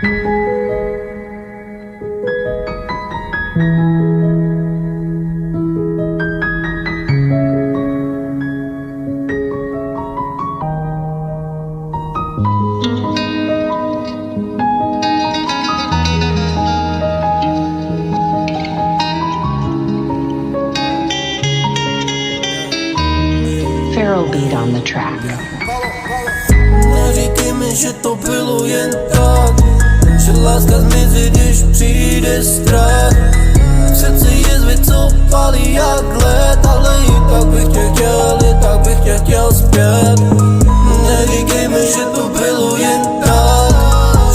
Feral beat on the track. Не říkej mi, že to bylo jen tak, že láska zmizí, když přijde strach. V srdci jizvy, co palí jak led, ale i tak bych tě chtěl zpět. Neříkej mi, že to bylo jen tak,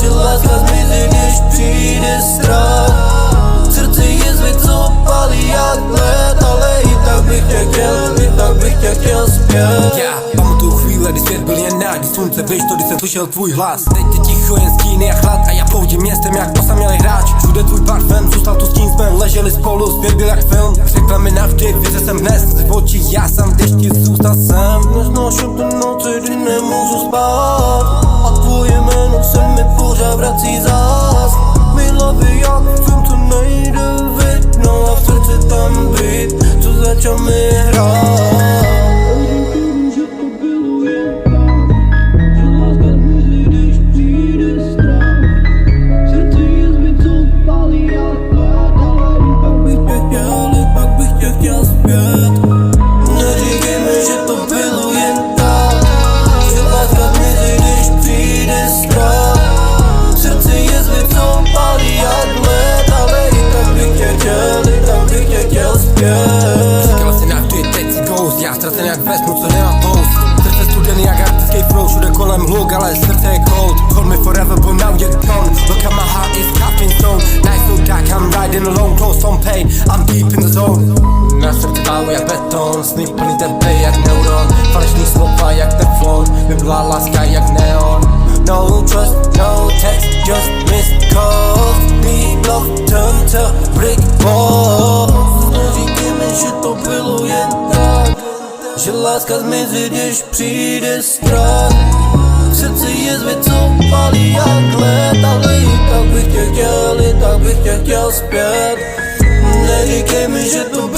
že láska zmizí, když přijde strach. V srdci jizvy, co palí jak led, ale i tak bych tě chtěl zpět. Pamatuju chvíle, kdy svět byl jen náš, kdy slunce vyšlo, kdy jsem slyšel tvůj hlas. Teď je ticho, jen stíny a chlad a já proudím městem jak osamělý hráč. Všude tvůj parfém, zůstal tu s tím, jsme leželi spolu, svět byl jak film. Řekla mi navždy, věřil jsem dnes, v očích já sám, v dešti zůstal jsem. Neznáším ty noci, kdy nemůžu spát a tvoje jméno se mi pořád vrací zás. Mi hlavy jak film, to nejde vidět, no a v srdci tam být, co začal mi hrát. Neříkej mi, že to bylo jen tak, že láska zmizí, když přijde strach. V srdci jizvy, co palí jak led, ale i tak bych tě chtěl zpět. Říkala si navždy, teď si ghost, já ztracen jak ve snu, co nemám toast. Srdce studený jak arktický flow, všude kolem hluk, ale srdce je cold. Call me forever, but now you're gone. Look at my heart, it's cuffing stone. Night so dark, I'm riding alone, close on pain, I'm deep in the zone. Na srdci válu jak beton, sny plný tebe jak neuron. Falešný slova jak teflon, vyblá láska jak neon. No trust, no text, just missed calls. Need love, turn to brick walls. Neříkej mi, že to bylo jen tak, že láska zmizí, když přijde strach. V srdci jizvy, co palí jak led, ale i tak bych tě chtěl zpět. Neříkej mi, že to bylo